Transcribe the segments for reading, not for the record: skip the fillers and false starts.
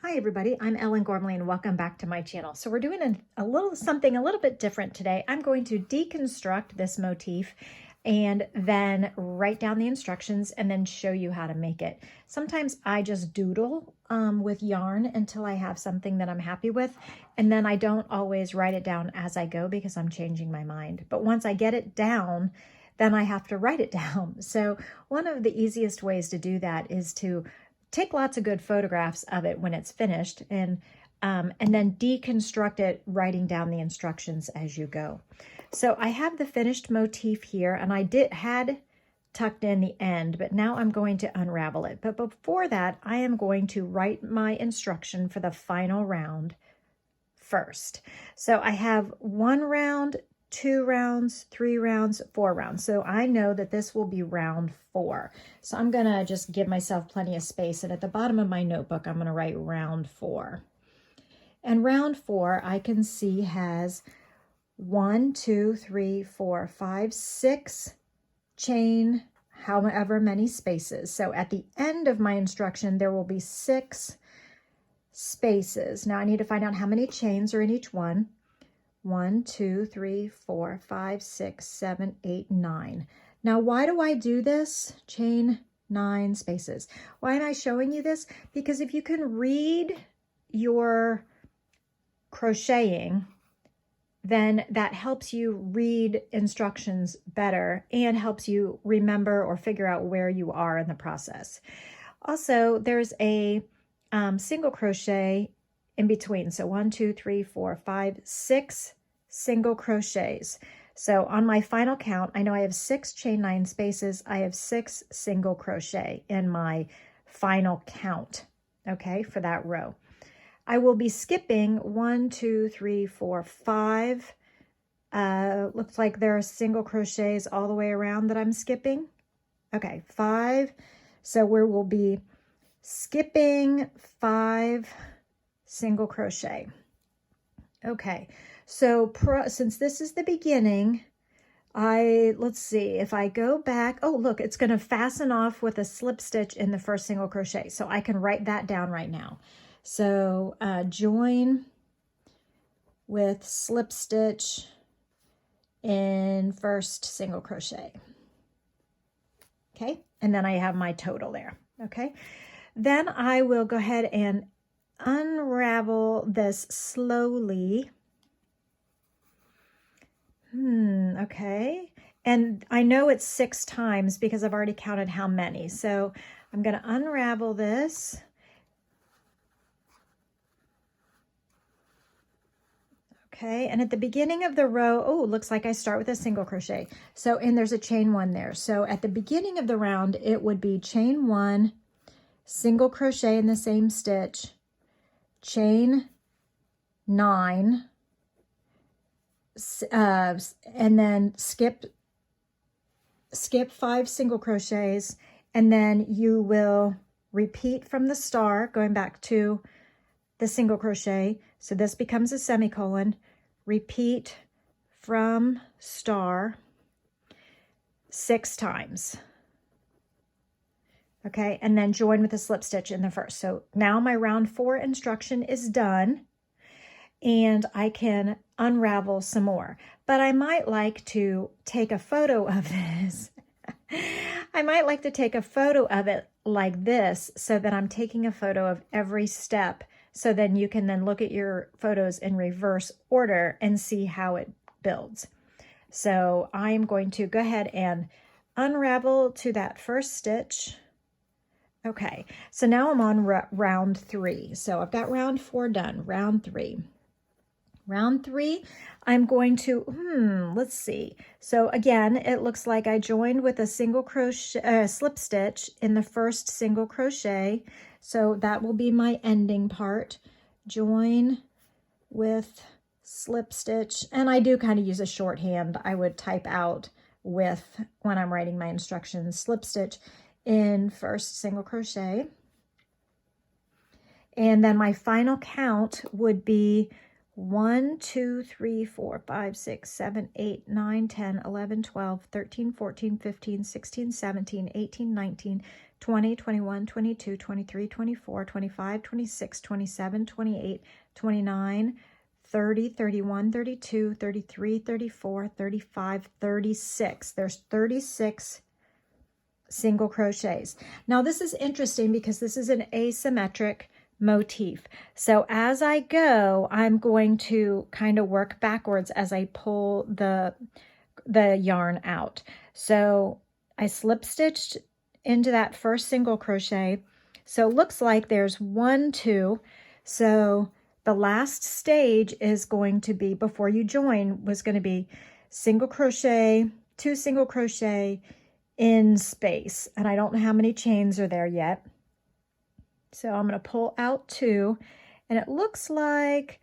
Hi everybody, I'm Ellen Gormley and welcome back to my channel. So we're doing something a little bit different today. I'm going to deconstruct this motif and then write down the instructions and then show you how to make it. Sometimes I just doodle with yarn until I have something that I'm happy with, and then I don't always write it down as I go because I'm changing my mind. But once I get it down, then I have to write it down. So one of the easiest ways to do that is to take lots of good photographs of it when it's finished and then deconstruct it, writing down the instructions as you go. So I have the finished motif here, and I had tucked in the end, but now I'm going to unravel it. But before that, I am going to write my instruction for the final round first. So I have 1 round, 2 rounds, 3 rounds, 4 rounds. So I know that this will be round 4. So I'm going to just give myself plenty of space. And at the bottom of my notebook, I'm going to write round 4. And round 4, I can see has 1, 2, 3, 4, 5, 6 chain, however many spaces. So at the end of my instruction, there will be 6 spaces. Now I need to find out how many chains are in each one. 1, 2, 3, 4, 5, 6, 7, 8, 9. Now, why do I do this? Chain 9 spaces. Why am I showing you this? Because if you can read your crocheting, then that helps you read instructions better and helps you remember or figure out where you are in the process. Also, there's a single crochet in between. So 1, 2, 3, 4, 5, 6 single crochets. So on my final count, I know I have 6 chain 9 spaces. I have 6 single crochet in my final count, okay, for that row. I will be skipping 1, 2, 3, 4, 5. Looks like there are single crochets all the way around that I'm skipping. Okay, 5. So we will be skipping 5 single crochet. Okay, so since this is the beginning, let's see, if I go back, oh look, it's going to fasten off with a slip stitch in the first single crochet. So I can write that down right now. So join with slip stitch in first single crochet. Okay, and then I have my total there. Okay, then I will go ahead and unravel this slowly. Okay, and I know it's 6 times because I've already counted how many. So I'm going to unravel this. Okay, and at the beginning of the row, oh, looks like I start with a single crochet. So, and there's a chain 1 there. So at the beginning of the round, it would be chain 1, single crochet in the same stitch, chain 9, and then skip 5 single crochets, and then you will repeat from the start, going back to the single crochet. So this becomes a semicolon. Repeat from star 6 times. Okay, and then join with a slip stitch in the first. So now my round 4 instruction is done, and I can unravel some more. But I might like to take a photo of this. I might like to take a photo of it like this, so that I'm taking a photo of every step, so then you can then look at your photos in reverse order and see how it builds. So I'm going to go ahead and unravel to that first stitch. Okay, so now I'm on round 3. So I've got round 4 done, round 3. Round 3, I'm going to, let's see. So again, it looks like I joined with a single crochet, slip stitch in the first single crochet. So that will be my ending part. Join with slip stitch. And I do kind of use a shorthand. I would type out with, when I'm writing my instructions, slip stitch in first single crochet. And then my final count would be 1, 2, 3, 4, 5, 6, 7, 8, 9, 10, 11, 12, 13, 14, 15, 16, 17, 18, 19, 20, 21, 22, 23, 24, 25, 26, 27, 28, 29, 30, 31, 32, 33, 34, 35, 36. There's 36 single crochets. Now this is interesting because this is an asymmetric motif. So as I go, I'm going to kind of work backwards as I pull the yarn out. So I slip stitched into that first single crochet. So it looks like there's 1, 2. So the last stage is going to be, before you join, was going to be single crochet, 2 single crochet in space. And I don't know how many chains are there yet. So I'm going to pull out 2, and it looks like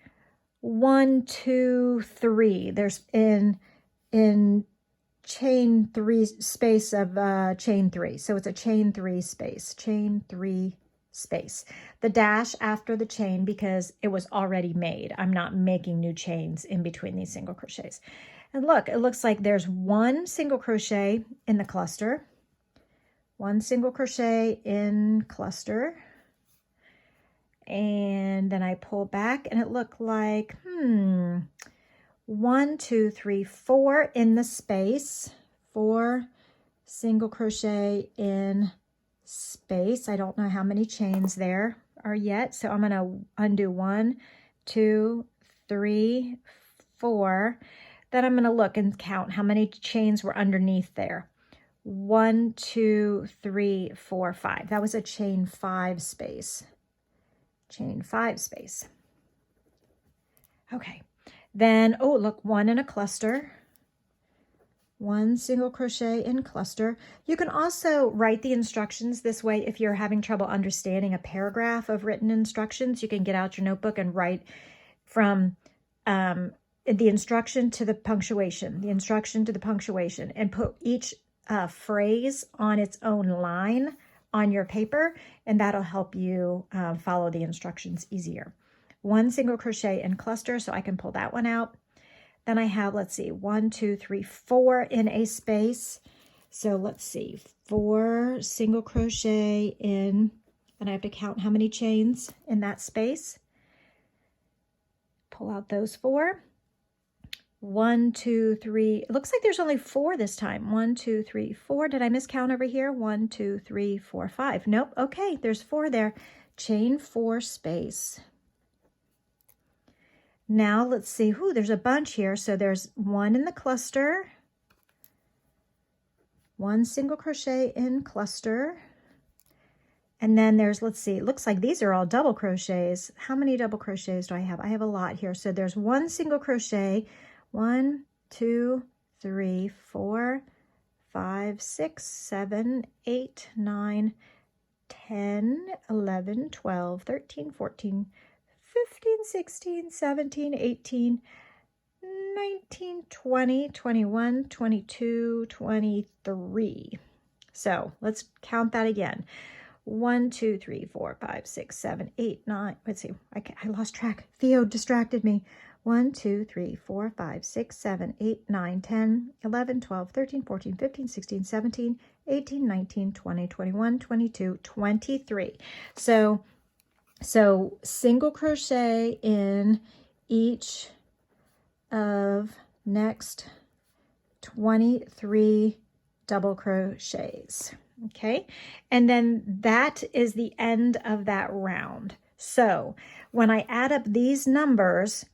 1, 2, 3. There's in chain 3 space of chain 3. So it's a chain 3 space, chain 3 space. The dash after the chain because it was already made. I'm not making new chains in between these single crochets. And look, it looks like there's 1 single crochet in the cluster, 1 single crochet in cluster, and then I pull back and it looked like 1, 2, 3, 4 in the space, 4 single crochet in space. I don't know how many chains there are yet, so I'm going to undo 1, 2, 3, 4. Then I'm going to look and count how many chains were underneath there. 1, 2, 3, 4, 5. That was a chain 5 space. Chain 5 space. Okay. Then, oh, look, 1 in a cluster. 1 single crochet in cluster. You can also write the instructions this way. If you're having trouble understanding a paragraph of written instructions, you can get out your notebook and write from the instruction to the punctuation, the instruction to the punctuation, and put each phrase on its own line on your paper, and that'll help you follow the instructions easier. 1 single crochet in cluster, so I can pull that one out. Then I have, let's see, 1, 2, 3, 4 in a space. So let's see, 4 single crochet in, and I have to count how many chains in that space. Pull out those 4. 1, 2, 3. It looks like there's only 4 this time. 1, 2, 3, 4. Did I miscount over here? 1, 2, 3, 4, 5. Nope. Okay, there's 4 there. Chain 4 space. Now let's see. Ooh, there's a bunch here. So there's 1 in the cluster. 1 single crochet in cluster. And then there's, let's see, it looks like these are all double crochets. How many double crochets do I have? I have a lot here. So there's 1 single crochet. 1, 2, 3, 4, 5, 6, 7, 8, 9, 10, 11, 12, 13, 14, 15, 16, 17, 18, 19, 20, 21, 22, 23. So let's count that again. 1, 2, 3, 4, 5, 6, 7, 8, 9. Let's see. I lost track. Theo distracted me. 1, 2, 3, 4, 5, 6, 7, 8, 9, 10, 11, 12, 13, 14, 15, 16, 17, 18, 19, 20, 21, 22, 23. So single crochet in each of next 23 double crochets. Okay, and then that is the end of that round. So when I add up these numbers,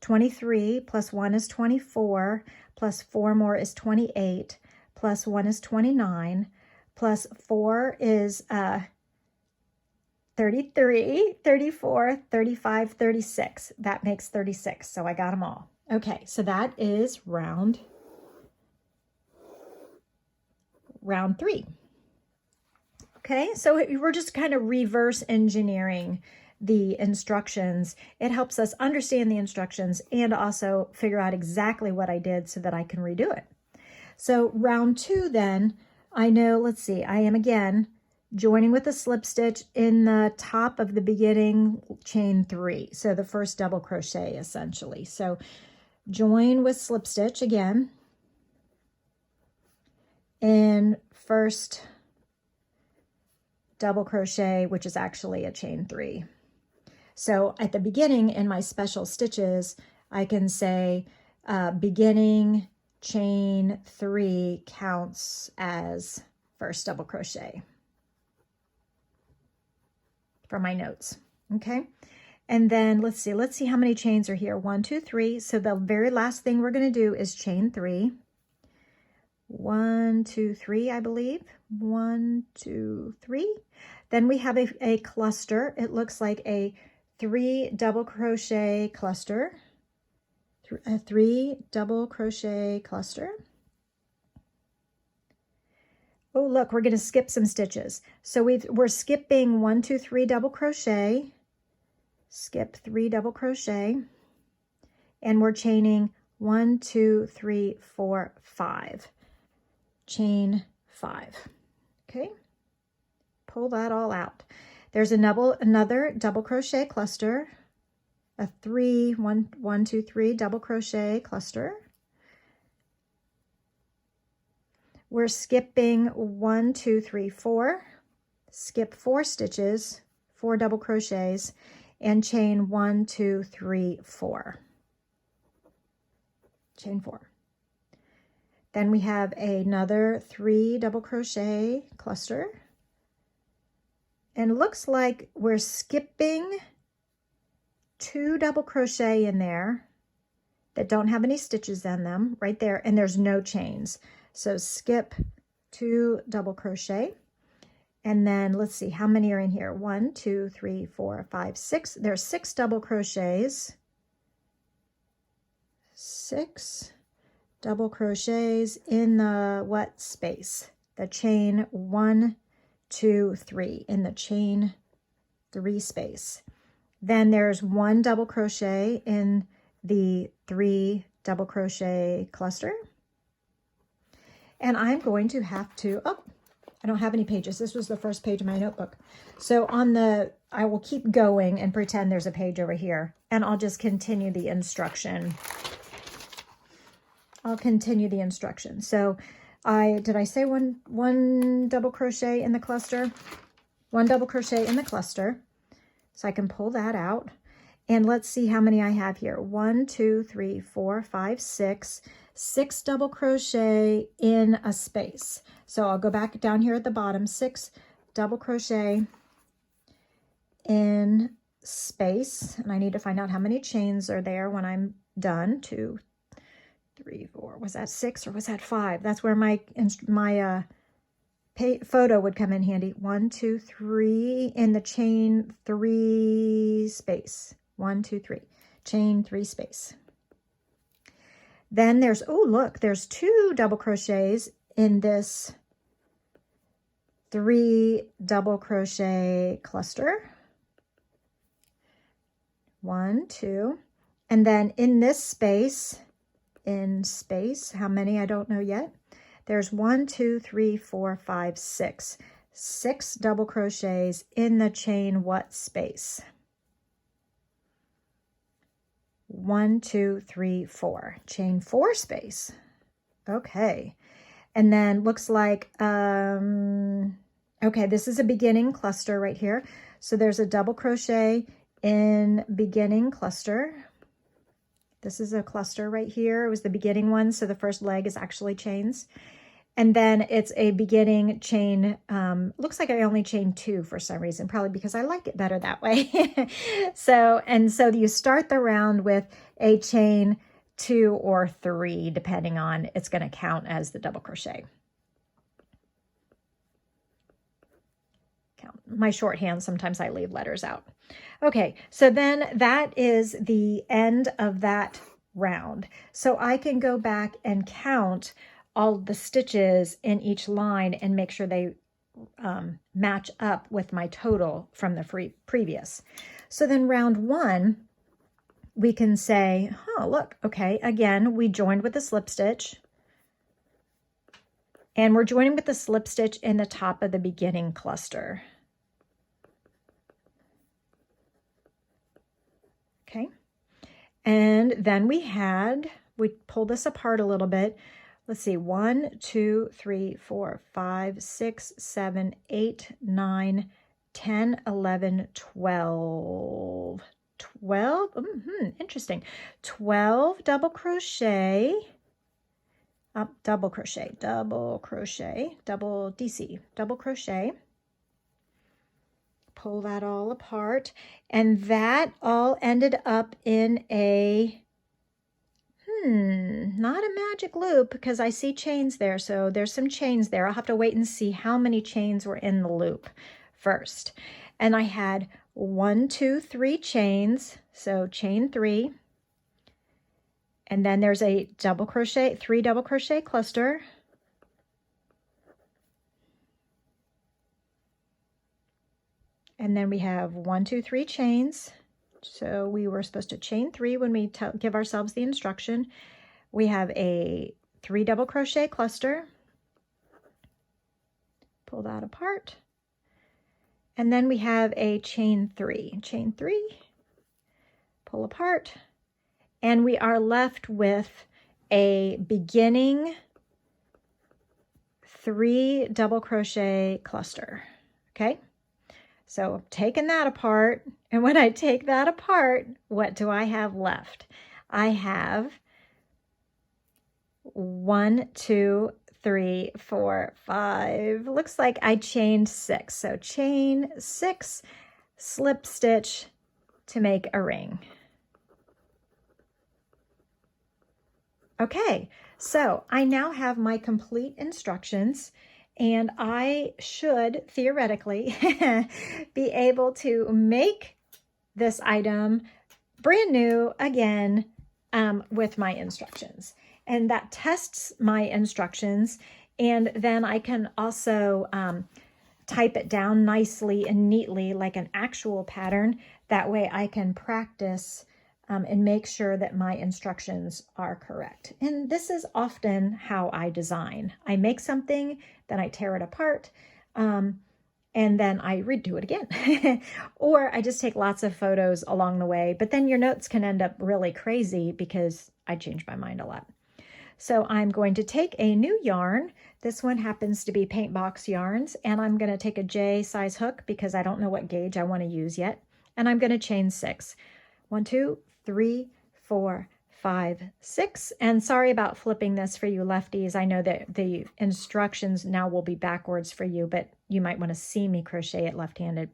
23 plus 1 is 24, plus 4 more is 28, plus 1 is 29, plus 4 is 33, 34, 35, 36. That makes 36, so I got them all. Okay, so that is round 3. Okay, so we're just kind of reverse engineering the instructions. It helps us understand the instructions and also figure out exactly what I did so that I can redo it. So round 2 then, I know, let's see, I am again joining with a slip stitch in the top of the beginning chain 3. So the first double crochet essentially. So join with slip stitch again in first double crochet, which is actually a chain 3. So at the beginning in my special stitches, I can say beginning chain 3 counts as first double crochet for my notes. Okay. And then let's see how many chains are here. 1, 2, 3. So the very last thing we're going to do is chain 3. 1, 2, 3, I believe. 1, 2, 3. Then we have a cluster. It looks like a 3 double crochet cluster. A 3 double crochet cluster. Oh, look, we're going to skip some stitches. So we're skipping 1, 2, 3 double crochet. Skip 3 double crochet. And we're chaining 1, 2, 3, 4, 5. Chain 5. Okay. Pull that all out. There's another double crochet cluster. A 1, 2, 3 double crochet cluster. We're skipping 1, 2, 3, 4. Skip 4 stitches, 4 double crochets, and chain 1, 2, 3, 4. Chain 4. Then we have another 3 double crochet cluster. And it looks like we're skipping 2 double crochet in there that don't have any stitches in them right there, and there's no chains. So skip 2 double crochet. And then let's see how many are in here. 1, 2, 3, 4, 5, 6. There's 6 double crochets. 6 double crochets in the what space? The chain 1, 2, 3 in the chain 3 space. Then there's 1 double crochet in the 3 double crochet cluster. And I'm going to have to, oh, I don't have any pages. This was the first page of my notebook. So I will keep going and pretend there's a page over here, and I'll just continue the instruction. I'll continue the instruction. So did I say one double crochet in the cluster? 1 double crochet in the cluster. So I can pull that out. And let's see how many I have here. 1, 2, 3, 4, 5, 6. 6 double crochet in a space. So I'll go back down here at the bottom. 6 double crochet in space. And I need to find out how many chains are there when I'm done. 2, 3, 4. Was that 6 or was that 5? That's where my photo would come in handy. 1, 2, 3 in the chain 3 space. 1, 2, 3. Chain 3 space. Then there's, oh, look, there's 2 double crochets in this 3 double crochet cluster. 1, 2. And then in this space, how many? I don't know yet. There's 1, 2, 3, 4, 5, 6. 6 double crochets in the chain what space? 1, 2, 3, 4. Chain 4 space. Okay. And then looks like, okay, this is a beginning cluster right here. So there's a double crochet in beginning cluster. This is a cluster right here. It was the beginning one. So the first leg is actually chains. And then it's a beginning chain. Looks like I only chained 2 for some reason, probably because I like it better that way. So you start the round with a chain 2 or 3, depending on, it's going to count as the double crochet. Count. My shorthand, sometimes I leave letters out. Okay, so then that is the end of that round. So I can go back and count all the stitches in each line and make sure they match up with my total from the previous. So then round 1, we can say, oh, look, okay, again, we joined with a slip stitch. And we're joining with the slip stitch in the top of the beginning cluster. Okay. And then we pull this apart a little bit. Let's see, 1, 2, 3, 4, 5, 6, 7, 8, 9, 10, 11, 12. 12, interesting. 12 double crochet, double crochet, double crochet, double DC, double crochet. Pull that all apart, and that all ended up in a not a magic loop, because I see chains there, so there's some chains there. I'll have to wait and see how many chains were in the loop first. And I had 1, 2, 3 chains, so chain 3, and then there's a double crochet, 3 double crochet cluster, and then we have 1, 2, 3 chains. So we were supposed to chain 3 when we give ourselves the instruction. We have a 3 double crochet cluster. Pull that apart. And then we have a chain 3. Chain 3, pull apart. And we are left with a beginning 3 double crochet cluster. Okay? So I'm taking that apart, and when I take that apart, what do I have left? I have 1, 2, 3, 4, 5. Looks like I chained 6. So chain 6, slip stitch to make a ring. Okay, so I now have my complete instructions, and I should theoretically be able to make this item brand new again with my instructions. And that tests my instructions, and then I can also type it down nicely and neatly like an actual pattern. That way I can practice and make sure that my instructions are correct. And this is often how I design. I make something, then I tear it apart, and then I redo it again. Or I just take lots of photos along the way, but then your notes can end up really crazy because I change my mind a lot. So I'm going to take a new yarn. This one happens to be Paint Box Yarns, and I'm going to take a J size hook because I don't know what gauge I want to use yet. And I'm going to chain 6. 1, 2, 3, 4, 5, 6. And sorry about flipping this for you lefties. I know that the instructions now will be backwards for you, but you might want to see me crochet it left-handed.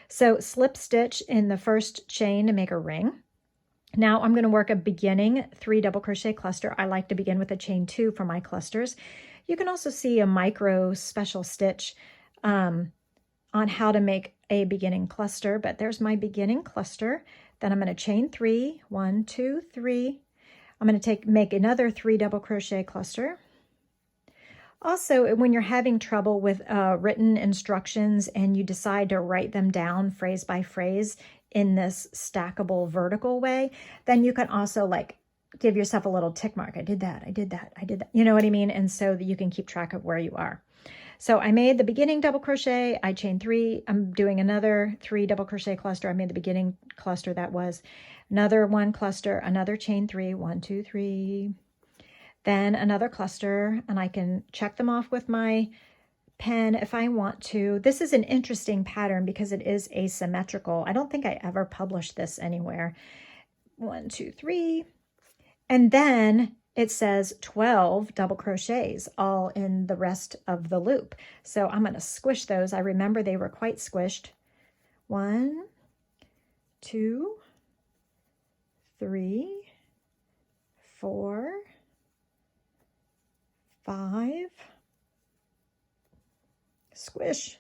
So slip stitch in the first chain to make a ring. Now I'm going to work a beginning 3 double crochet cluster. I like to begin with a chain 2 for my clusters. You can also see a micro special stitch on how to make a beginning cluster, but there's my beginning cluster. Then I'm going to chain 3, 1, 2, 3. I'm going to make another 3 double crochet cluster. Also, when you're having trouble with written instructions and you decide to write them down phrase by phrase in this stackable vertical way, then you can also like give yourself a little tick mark. I did that, I did that, I did that. You know what I mean? And so that you can keep track of where you are. So I made the beginning double crochet, I chained 3, I'm doing another 3 double crochet cluster. I made the beginning cluster, that was another 1 cluster, another chain 3, 1, 2, 3, then another cluster, and I can check them off with my pen if I want to. This is an interesting pattern because it is asymmetrical. I don't think I ever published this anywhere. 1, 2, 3, and then it says 12 double crochets all in the rest of the loop. So I'm going to squish those. I remember they were quite squished. 1, 2, 3, 4, 5, squish,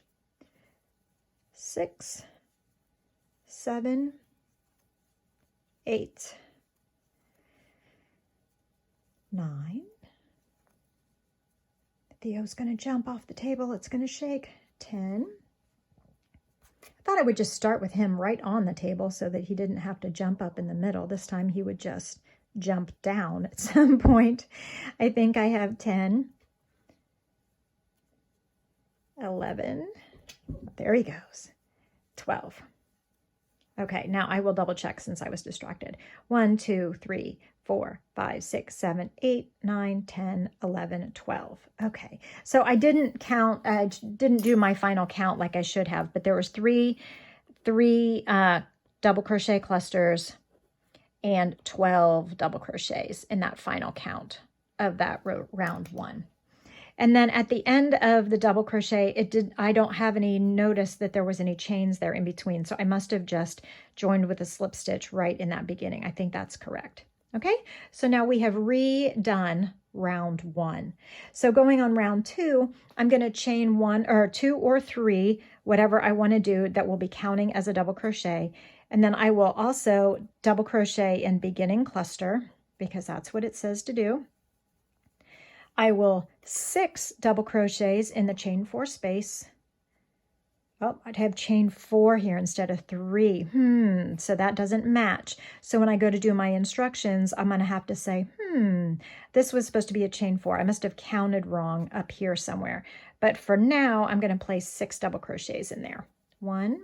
6, 7, 8, 9. Theo's going to jump off the table. It's going to shake. 10. I thought I would just start with him right on the table so that he didn't have to jump up in the middle. This time he would just jump down at some point. I think I have 10. 11, there he goes, 12. Okay, now I will double check since I was distracted. 1, 2, 3, 4, 5, 6, 7, 8, 9, 10, 11, 12. Okay, so I didn't count, I didn't do my final count like I should have, but there was three double crochet clusters and 12 double crochets in that final count of that round 1. And then at the end of the double crochet, I don't have any notice that there was any chains there in between. So I must have just joined with a slip stitch right in that beginning. I think that's correct. Okay, so now we have redone round 1. So going on round 2, I'm going to chain 1 or 2 or 3, whatever I want to do that will be counting as a double crochet. And then I will also double crochet in beginning cluster because that's what it says to do. I will 6 double crochets in the chain 4 space. Oh, I'd have chain 4 here instead of 3. So that doesn't match. So when I go to do my instructions, I'm going to have to say, this was supposed to be a chain 4. I must have counted wrong up here somewhere. But for now, I'm going to place 6 double crochets in there. 1,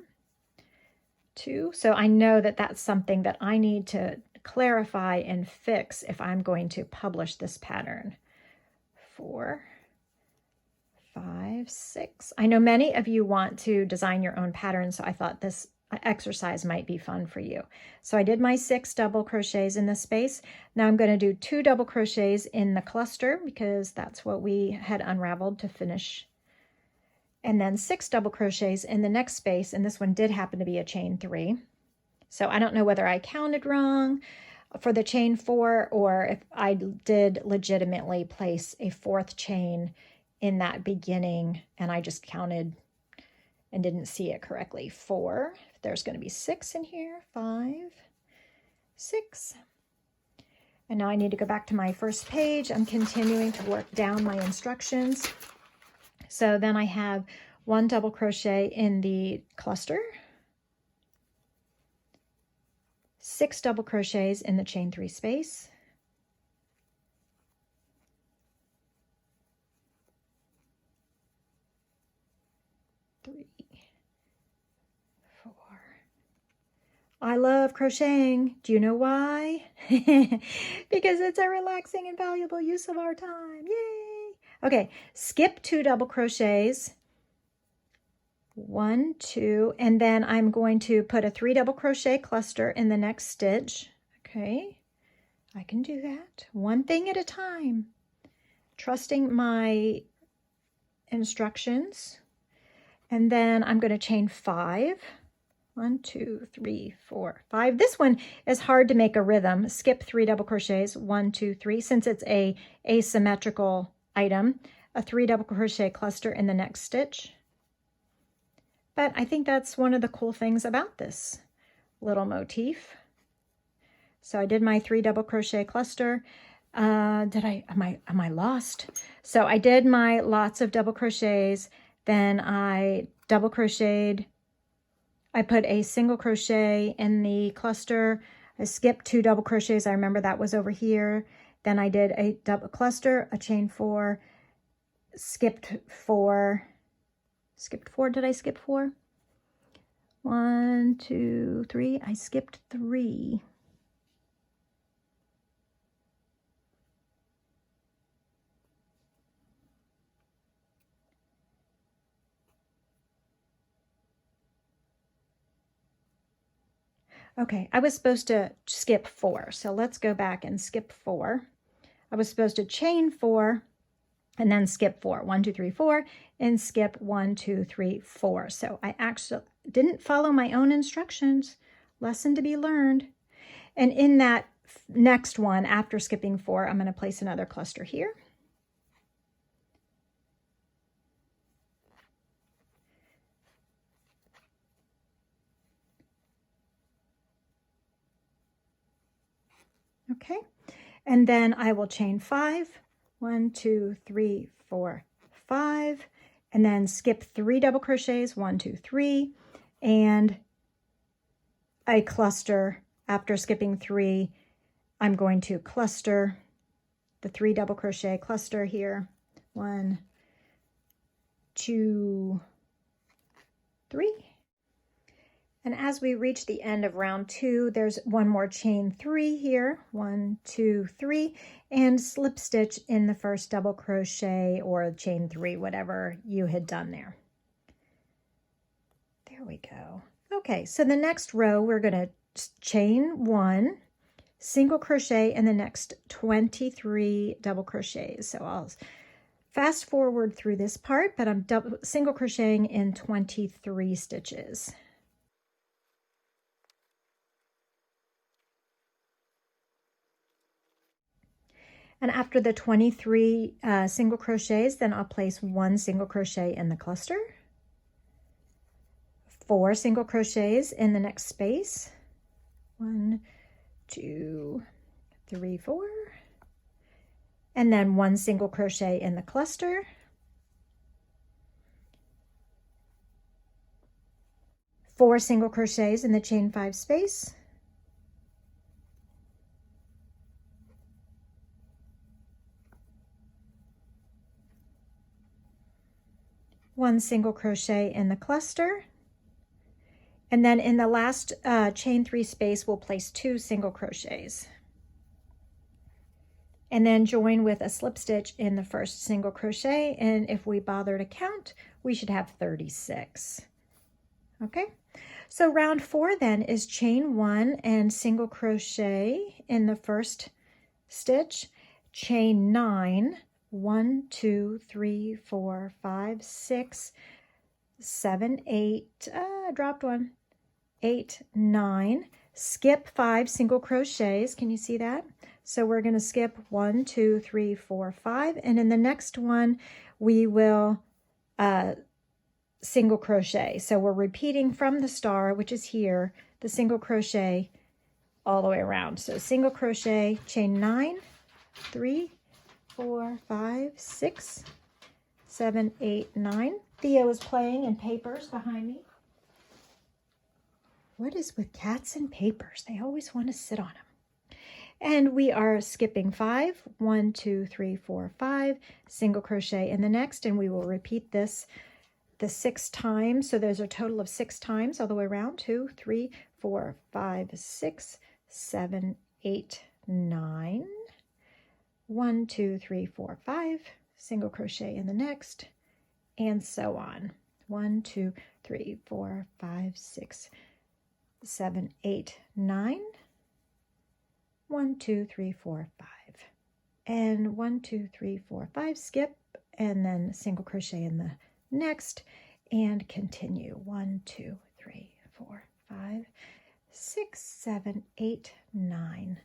2. So I know that that's something that I need to clarify and fix if I'm going to publish this pattern. 4, 5, 6. I know many of you want to design your own patterns, so I thought this exercise might be fun for you. So I did my 6 double crochets in this space. Now I'm going to do 2 double crochets in the cluster because that's what we had unraveled to finish. And then 6 double crochets in the next space, and this one did happen to be a chain 3. So I don't know whether I counted wrong for the chain 4 or if I did legitimately place a 4th chain in that beginning and I just counted and didn't see it correctly. 4, there's going to be 6 in here, 5, 6. And now I need to go back to my first page. I'm continuing to work down my instructions. So then I have 1 double crochet in the cluster, 6 double crochets in the chain 3 space, 3, 4. I love crocheting. Do you know why? Because it's a relaxing and valuable use of our time. Yay! Okay, skip 2 double crochets. 1, 2, and then I'm going to put a 3 double crochet cluster in the next stitch. Okay, I can do that. One thing at a time, trusting my instructions. And then I'm going to chain 5. 1, 2, 3, 4, 5. This one is hard to make a rhythm. Skip 3 double crochets. 1, 2, 3. Since it's a asymmetrical item, a 3 double crochet cluster in the next stitch. But I think that's one of the cool things about this little motif. So I did my 3 double crochet cluster. Am I lost? So I did my lots of double crochets. Then I double crocheted. I put a single crochet in the cluster. I skipped 2 double crochets. I remember that was over here. Then I did a double cluster, a chain 4, skipped 4. Skipped 4. Did I skip 4? 1, 2, 3. I skipped 3. Okay, I was supposed to skip 4. So let's go back and skip 4. I was supposed to chain 4 and then skip 4. 1, 2, 3, 4, and skip 1, 2, 3, 4. So I actually didn't follow my own instructions. Lesson to be learned. And in that next one, after skipping 4, I'm going to place another cluster here. Okay, and then I will chain 5. 1, 2, 3, 4, 5, and then skip 3 double crochets. 1, 2, 3, and a cluster. After skipping 3, I'm going to cluster the 3 double crochet cluster here. 1, 2, 3. And as we reach the end of round 2, there's one more chain 3 here, 1, 2, 3, and slip stitch in the first double crochet or chain 3, whatever you had done there. There we go. Okay, so the next row we're going to chain 1, single crochet in the next 23 double crochets. So I'll fast forward through this part, but I'm single crocheting in 23 stitches. And after the 23 single crochets, then I'll place 1 single crochet in the cluster, 4 single crochets in the next space, 1, 2, 3, 4, and then 1 single crochet in the cluster, 4 single crochets in the chain 5 space, 1 single crochet in the cluster, and then in the last chain 3 space, we'll place 2 single crochets. And then join with a slip stitch in the first single crochet, and if we bother to count, we should have 36. Okay, so round 4 then is chain 1 and single crochet in the first stitch, chain 9, 1, 2, 3, 4, 5, 6, 7, 8, dropped 1, 8, 9, skip 5 single crochets. Can you see that? So we're going to skip 1, 2, 3, 4, 5, and in the next one we will single crochet. So we're repeating from the star, which is here, the single crochet all the way around. So single crochet, chain 9, 3, 4, 5, 6, 7, 8, 9. Theo is playing in papers behind me. What is with cats and papers? They always want to sit on them. And we are skipping 5, 1, 2, 3, 4, 5, single crochet in the next, and we will repeat this the 6 times. So there's a total of 6 times all the way around. 2, 3, 4, 5, 6, 7, 8, 9. 1, 2, 3, 4, 5, single crochet in the next, and so on. 1, 2, 3, 4, 5, 6, 7, 8, 9. 1, 2, 3, 4, 5. And 1, 2, 3, 4, 5, skip, and then single crochet in the next, and continue. 1, 2, 3, 4, 5, 6, 7, 8, 9,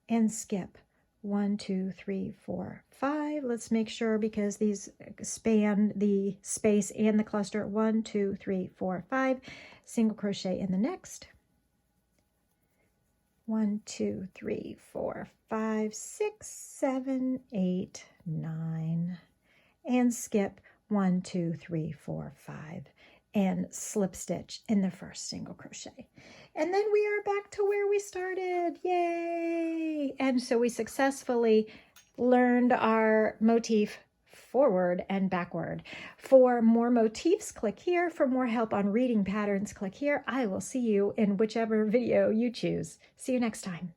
and skip. 1, 2, 3, 4, 5. Let's make sure because these span the space and the cluster. 1, 2, 3, 4, 5. Single crochet in the next. 1, 2, 3, 4, 5, 6, 7, 8, 9. And skip 1, 2, 3, 4, 5. And slip stitch in the first single crochet. And then we are back to where we started. Yay! And so we successfully learned our motif forward and backward. For more motifs, click here. For more help on reading patterns, click here. I will see you in whichever video you choose. See you next time.